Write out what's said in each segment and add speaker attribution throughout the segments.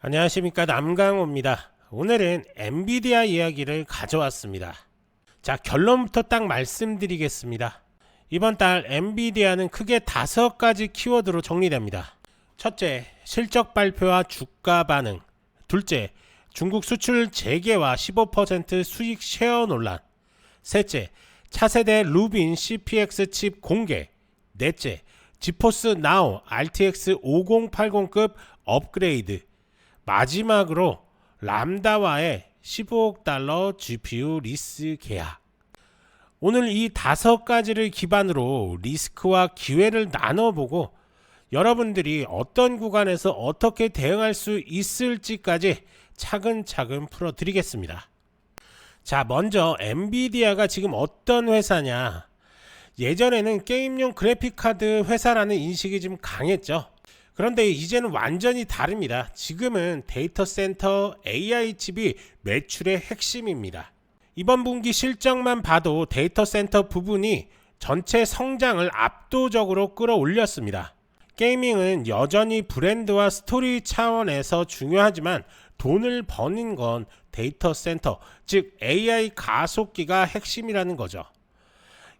Speaker 1: 안녕하십니까, 남강호입니다. 오늘은 엔비디아 이야기를 가져왔습니다. 자, 결론부터 딱 말씀드리겠습니다. 이번 달 엔비디아는 크게 5가지 키워드로 정리됩니다. 첫째, 실적 발표와 주가 반응. 둘째, 중국 수출 재개와 15% 수익 쉐어 논란. 셋째, 차세대 루빈 CPX 칩 공개. 넷째, 지포스 나우 RTX 5080급 업그레이드. 마지막으로 람다와의 15억 달러 GPU 리스 계약. 오늘 이 5가지를 기반으로 리스크와 기회를 나눠보고 여러분들이 어떤 구간에서 어떻게 대응할 수 있을지까지 차근차근 풀어드리겠습니다. 자, 먼저 엔비디아가 지금 어떤 회사냐. 예전에는 게임용 그래픽카드 회사라는 인식이 좀 강했죠. 그런데 이제는 완전히 다릅니다. 지금은 데이터 센터 AI 칩이 매출의 핵심입니다. 이번 분기 실적만 봐도 데이터 센터 부분이 전체 성장을 압도적으로 끌어올렸습니다. 게이밍은 여전히 브랜드와 스토리 차원에서 중요하지만 돈을 버는 건 데이터 센터, 즉 AI 가속기가 핵심이라는 거죠.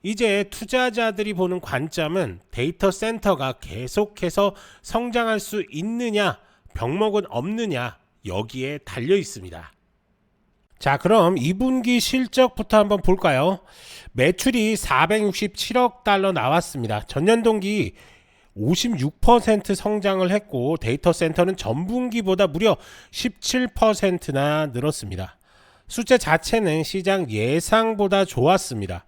Speaker 1: 이제 투자자들이 보는 관점은 데이터 센터가 계속해서 성장할 수 있느냐, 병목은 없느냐, 여기에 달려 있습니다. 자, 그럼 2분기 실적부터 한번 볼까요? 매출이 467억 달러 나왔습니다. 전년 동기 56% 성장을 했고 데이터 센터는 전분기보다 무려 17%나 늘었습니다. 숫자 자체는 시장 예상보다 좋았습니다.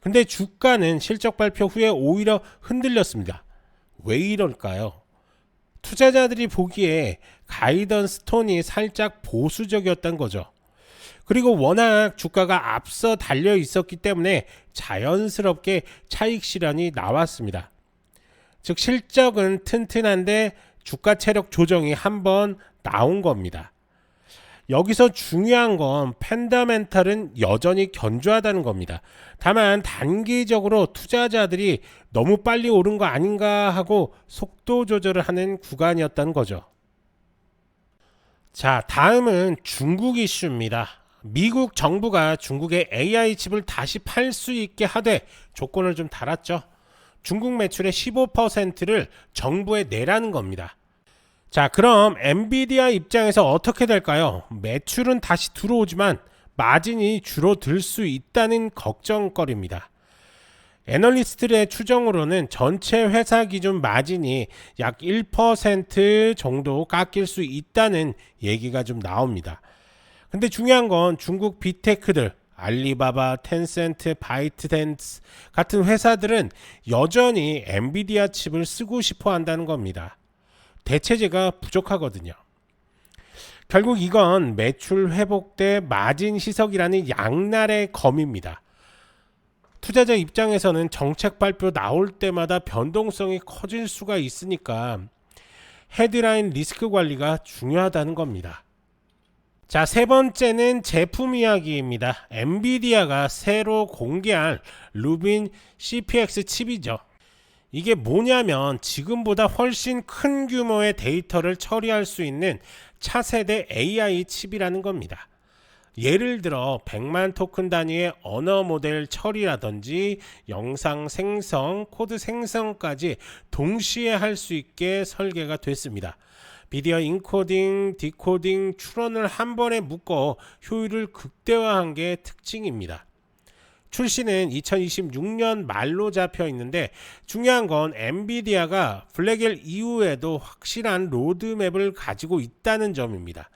Speaker 1: 근데 주가는 실적 발표 후에 오히려 흔들렸습니다. 왜 이럴까요? 투자자들이 보기에 가이던스 톤이 살짝 보수적이었던 거죠. 그리고 워낙 주가가 앞서 달려 있었기 때문에 자연스럽게 차익 실현이 나왔습니다. 즉 실적은 튼튼한데 주가 체력 조정이 한번 나온 겁니다. 여기서 중요한 건 펀더멘털은 여전히 견조하다는 겁니다. 다만 단기적으로 투자자들이 너무 빨리 오른 거 아닌가 하고 속도 조절을 하는 구간이었다는 거죠. 자, 다음은 중국 이슈입니다. 미국 정부가 중국의 AI 칩을 다시 팔 수 있게 하되 조건을 좀 달았죠. 중국 매출의 15%를 정부에 내라는 겁니다. 자, 그럼 엔비디아 입장에서 어떻게 될까요? 매출은 다시 들어오지만 마진이 줄어들 수 있다는 걱정거리입니다. 애널리스트의 추정으로는 전체 회사 기준 마진이 약 1% 정도 깎일 수 있다는 얘기가 좀 나옵니다. 근데 중요한 건 중국 빅테크들, 알리바바, 텐센트, 바이트댄스 같은 회사들은 여전히 엔비디아 칩을 쓰고 싶어 한다는 겁니다. 대체재가 부족하거든요. 결국 이건 매출 회복 대 마진 희석이라는 양날의 검입니다. 투자자 입장에서는 정책 발표 나올 때마다 변동성이 커질 수가 있으니까 헤드라인 리스크 관리가 중요하다는 겁니다. 자, 세 번째는 제품 이야기입니다. 엔비디아가 새로 공개할 루빈 CPX 칩이죠. 이게 뭐냐면 지금보다 훨씬 큰 규모의 데이터를 처리할 수 있는 차세대 AI 칩이라는 겁니다. 예를 들어 100만 토큰 단위의 언어 모델 처리라든지 영상 생성, 코드 생성까지 동시에 할 수 있게 설계가 됐습니다. 비디오 인코딩, 디코딩, 추론을 한 번에 묶어 효율을 극대화한 게 특징입니다. 출시는 2026년 말로 잡혀 있는데 중요한 건 엔비디아가 블랙엘 이후에도 확실한 로드맵을 가지고 있다는 점입니다.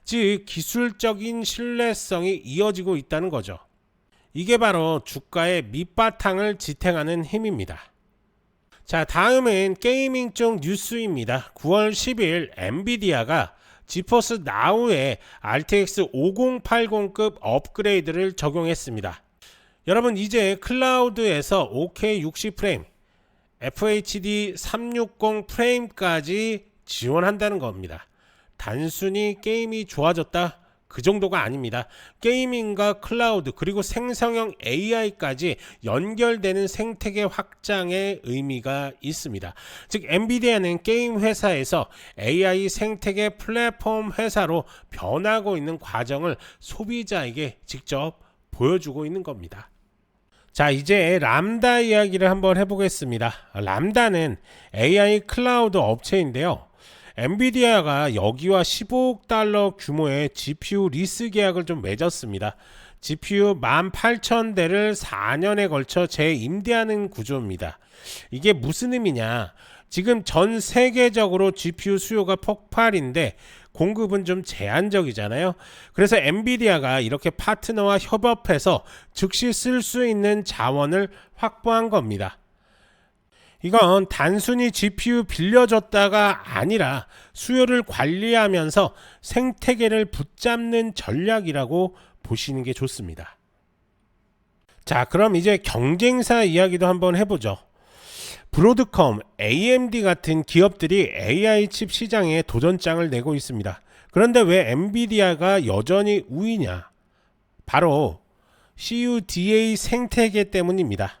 Speaker 1: 즉 기술적인 신뢰성이 이어지고 있다는 거죠. 이게 바로 주가의 밑바탕을 지탱하는 힘입니다. 자, 다음은 게이밍 쪽 뉴스입니다. 9월 10일 엔비디아가 지포스 나우에 RTX 5080급 업그레이드를 적용했습니다. 여러분, 이제 클라우드에서 4K 60프레임, FHD 360 프레임까지 지원한다는 겁니다. 단순히 게임이 좋아졌다? 그 정도가 아닙니다. 게이밍과 클라우드 그리고 생성형 AI까지 연결되는 생태계 확장의 의미가 있습니다. 즉 엔비디아는 게임 회사에서 AI 생태계 플랫폼 회사로 변하고 있는 과정을 소비자에게 직접 보여주고 있는 겁니다. 자, 이제 람다 이야기를 한번 해보겠습니다. 람다는 AI 클라우드 업체인데요. 엔비디아가 여기와 15억 달러 규모의 GPU 리스 계약을 좀 맺었습니다. GPU 18,000대를 4년에 걸쳐 재임대하는 구조입니다. 이게 무슨 의미냐? 지금 전 세계적으로 GPU 수요가 폭발인데 공급은 좀 제한적이잖아요. 그래서 엔비디아가 이렇게 파트너와 협업해서 즉시 쓸 수 있는 자원을 확보한 겁니다. 이건 단순히 GPU 빌려줬다가 아니라 수요를 관리하면서 생태계를 붙잡는 전략이라고 보시는 게 좋습니다. 자, 그럼 이제 경쟁사 이야기도 한번 해보죠. 브로드컴, AMD 같은 기업들이 AI 칩 시장에 도전장을 내고 있습니다. 그런데 왜 엔비디아가 여전히 우위냐? 바로 CUDA 생태계 때문입니다.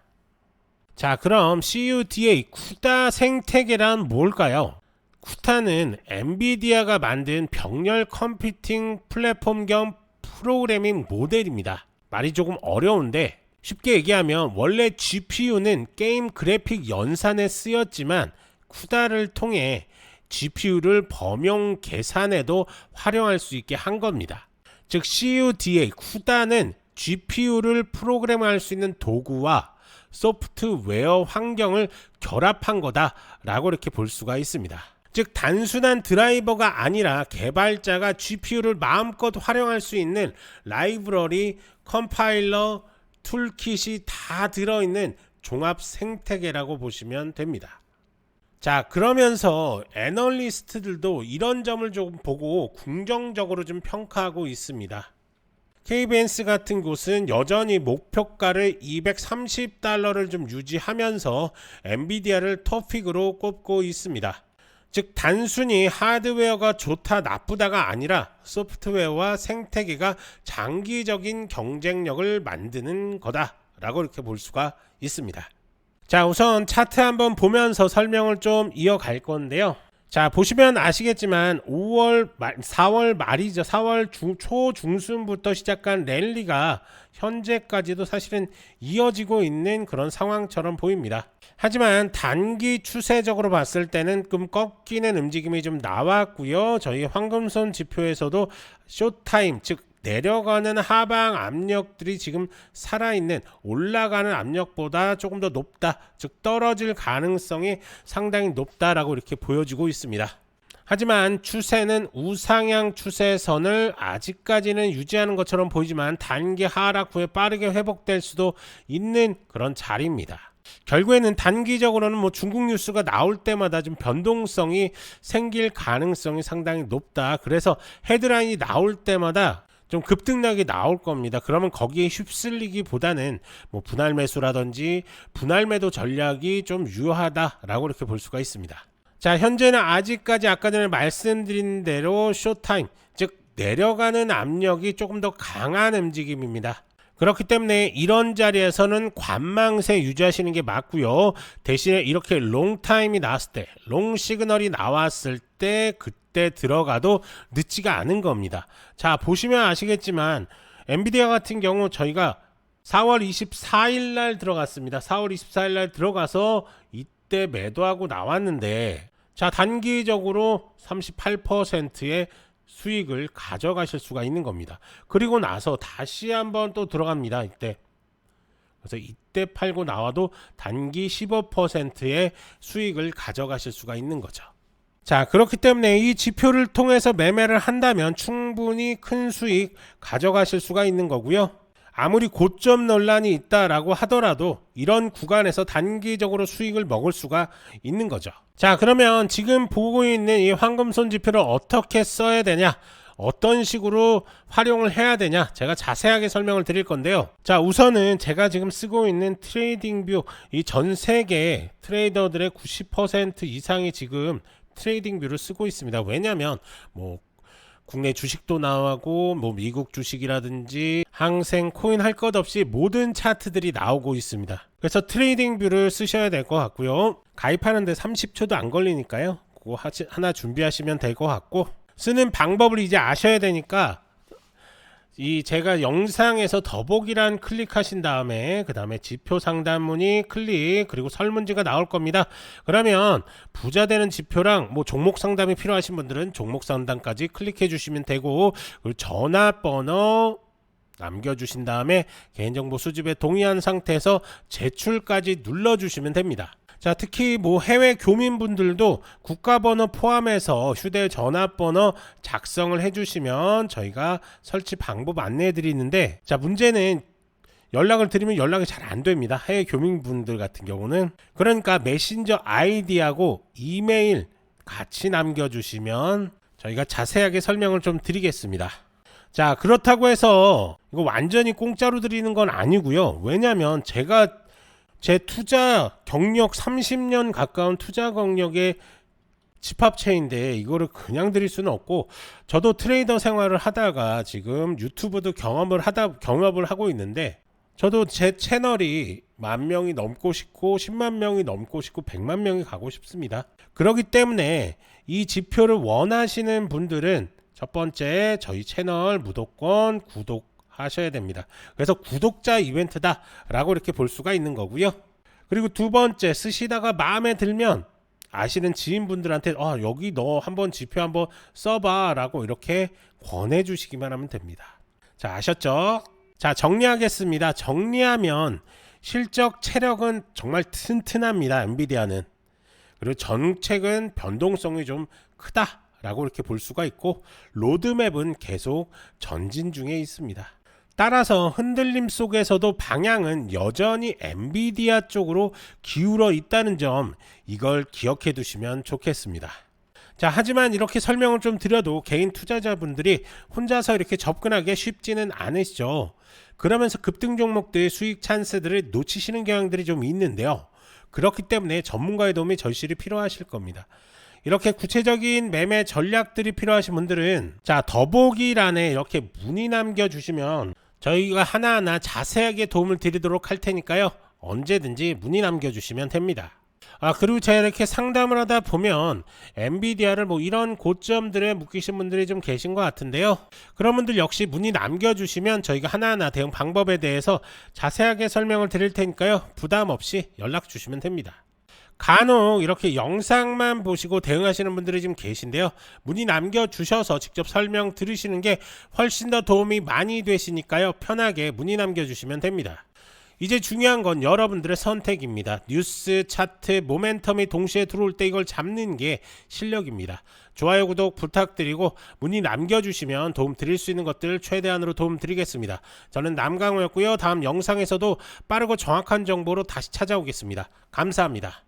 Speaker 1: 자, 그럼 CUDA 쿠다 생태계란 뭘까요? 쿠다는 엔비디아가 만든 병렬 컴퓨팅 플랫폼 겸 프로그래밍 모델입니다. 말이 조금 어려운데 쉽게 얘기하면 원래 GPU는 게임 그래픽 연산에 쓰였지만 쿠다를 통해 GPU를 범용 계산에도 활용할 수 있게 한 겁니다. 즉 CUDA 쿠다는 GPU를 프로그램할 수 있는 도구와 소프트웨어 환경을 결합한 거다라고 이렇게 볼 수가 있습니다. 즉 단순한 드라이버가 아니라 개발자가 GPU를 마음껏 활용할 수 있는 라이브러리, 컴파일러, 툴킷이 다 들어있는 종합 생태계라고 보시면 됩니다. 자, 그러면서 애널리스트들도 이런 점을 좀 보고 긍정적으로 좀 평가하고 있습니다. KBS 같은 곳은 여전히 목표가를 $230를 좀 유지하면서 엔비디아를 톱픽으로 꼽고 있습니다. 즉 단순히 하드웨어가 좋다 나쁘다가 아니라 소프트웨어와 생태계가 장기적인 경쟁력을 만드는 거다라고 이렇게 볼 수가 있습니다. 자, 우선 차트 한번 보면서 설명을 좀 이어갈 건데요. 자, 보시면 아시겠지만 4월 말이죠. 4월 초중순부터 시작한 랠리가 현재까지도 사실은 이어지고 있는 그런 상황처럼 보입니다. 하지만 단기 추세적으로 봤을 때는 좀 꺾이는 움직임이 좀 나왔고요. 저희 황금선 지표에서도 숏타임, 즉 내려가는 하방 압력들이 지금 살아있는 올라가는 압력보다 조금 더 높다, 즉 떨어질 가능성이 상당히 높다라고 이렇게 보여지고 있습니다. 하지만 추세는 우상향 추세선을 아직까지는 유지하는 것처럼 보이지만 단기 하락 후에 빠르게 회복될 수도 있는 그런 자리입니다. 결국에는 단기적으로는 중국 뉴스가 나올 때마다 좀 변동성이 생길 가능성이 상당히 높다. 그래서 헤드라인이 나올 때마다 좀 급등락이 나올 겁니다. 그러면 거기에 휩쓸리기보다는 분할 매수라든지 분할 매도 전략이 좀 유효하다라고 이렇게 볼 수가 있습니다. 자, 현재는 아직까지 아까 전에 말씀드린 대로 숏타임, 즉 내려가는 압력이 조금 더 강한 움직임입니다. 그렇기 때문에 이런 자리에서는 관망세 유지하시는 게 맞고요. 대신에 이렇게 롱타임이 나왔을 때, 롱 시그널이 나왔을 때 그때 들어가도 늦지가 않은 겁니다. 자, 보시면 아시겠지만 엔비디아 같은 경우 저희가 4월 24일 날 들어갔습니다. 4월 24일 날 들어가서 이때 매도하고 나왔는데, 자, 단기적으로 38%의 수익을 가져가실 수가 있는 겁니다. 그리고 나서 다시 한번 또 들어갑니다. 이때. 그래서 이때 팔고 나와도 단기 15%의 수익을 가져가실 수가 있는 거죠. 자, 그렇기 때문에 이 지표를 통해서 매매를 한다면 충분히 큰 수익 가져가실 수가 있는 거고요. 아무리 고점 논란이 있다라고 하더라도 이런 구간에서 단기적으로 수익을 먹을 수가 있는 거죠. 자, 그러면 지금 보고 있는 이 황금손 지표를 어떻게 써야 되냐, 어떤 식으로 활용을 해야 되냐, 제가 자세하게 설명을 드릴 건데요. 자, 우선은 제가 지금 쓰고 있는 트레이딩뷰, 이 전 세계 트레이더들의 90% 이상이 지금 트레이딩뷰를 쓰고 있습니다. 왜냐하면 국내 주식도 나오고 뭐 미국 주식이라든지 항생, 코인 할 것 없이 모든 차트들이 나오고 있습니다. 그래서 트레이딩 뷰를 쓰셔야 될 것 같고요. 가입하는데 30초도 안 걸리니까요. 그거 하나 준비하시면 될 것 같고, 쓰는 방법을 이제 아셔야 되니까 제가 영상에서 더보기란 클릭하신 다음에 그 다음에 지표 상단 문의 클릭, 그리고 설문지가 나올 겁니다. 그러면 부자 되는 지표랑 뭐 종목 상담이 필요하신 분들은 종목 상담까지 클릭해 주시면 되고, 그리고 전화번호 남겨주신 다음에 개인정보 수집에 동의한 상태에서 제출까지 눌러주시면 됩니다. 자, 특히 뭐 해외 교민분들도 국가번호 포함해서 휴대전화번호 작성을 해주시면 저희가 설치 방법 안내해 드리는데, 자, 문제는 연락을 드리면 연락이 잘 안 됩니다. 해외 교민분들 같은 경우는. 그러니까 메신저 아이디하고 이메일 같이 남겨주시면 저희가 자세하게 설명을 좀 드리겠습니다. 자, 그렇다고 해서 이거 완전히 공짜로 드리는 건 아니고요. 왜냐면 제가 제 투자 경력 30년 가까운 투자 경력의 집합체인데 이거를 그냥 드릴 수는 없고, 저도 트레이더 생활을 하다가 지금 유튜브도 경험을 하고 있는데, 저도 제 채널이 10,000명이 넘고 싶고 10만 명이 넘고 싶고 100만 명이 가고 싶습니다. 그렇기 때문에 이 지표를 원하시는 분들은 첫 번째 저희 채널 무조건 구독하셔야 됩니다. 그래서 구독자 이벤트다 라고 이렇게 볼 수가 있는 거고요. 그리고 두 번째, 쓰시다가 마음에 들면 아시는 지인분들한테 여기 너 한번 지표 한번 써봐 라고 이렇게 권해주시기만 하면 됩니다. 자, 아셨죠? 자, 정리하겠습니다. 정리하면 실적 체력은 정말 튼튼합니다. 엔비디아는. 그리고 정책은 변동성이 좀 크다 라고 이렇게 볼 수가 있고, 로드맵은 계속 전진 중에 있습니다. 따라서 흔들림 속에서도 방향은 여전히 엔비디아 쪽으로 기울어 있다는 점, 이걸 기억해 두시면 좋겠습니다. 자, 하지만 이렇게 설명을 좀 드려도 개인 투자자분들이 혼자서 이렇게 접근하기 쉽지는 않으시죠. 그러면서 급등 종목들의 수익 찬스들을 놓치시는 경향들이 좀 있는데요. 그렇기 때문에 전문가의 도움이 절실히 필요하실 겁니다. 이렇게 구체적인 매매 전략들이 필요하신 분들은 자, 더보기란에 이렇게 문의 남겨주시면 저희가 하나하나 자세하게 도움을 드리도록 할 테니까요. 언제든지 문의 남겨주시면 됩니다. 그리고 제가 이렇게 상담을 하다 보면 엔비디아를 뭐 이런 고점들에 묶이신 분들이 좀 계신 것 같은데요. 그런 분들 역시 문의 남겨주시면 저희가 하나하나 대응 방법에 대해서 자세하게 설명을 드릴 테니까요. 부담 없이 연락 주시면 됩니다. 간혹 이렇게 영상만 보시고 대응하시는 분들이 좀 계신데요. 문의 남겨주셔서 직접 설명 들으시는 게 훨씬 더 도움이 많이 되시니까요. 편하게 문의 남겨주시면 됩니다. 이제 중요한 건 여러분들의 선택입니다. 뉴스, 차트, 모멘텀이 동시에 들어올 때 이걸 잡는 게 실력입니다. 좋아요, 구독 부탁드리고 문의 남겨주시면 도움 드릴 수 있는 것들 최대한으로 도움 드리겠습니다. 저는 남강호였고요. 다음 영상에서도 빠르고 정확한 정보로 다시 찾아오겠습니다. 감사합니다.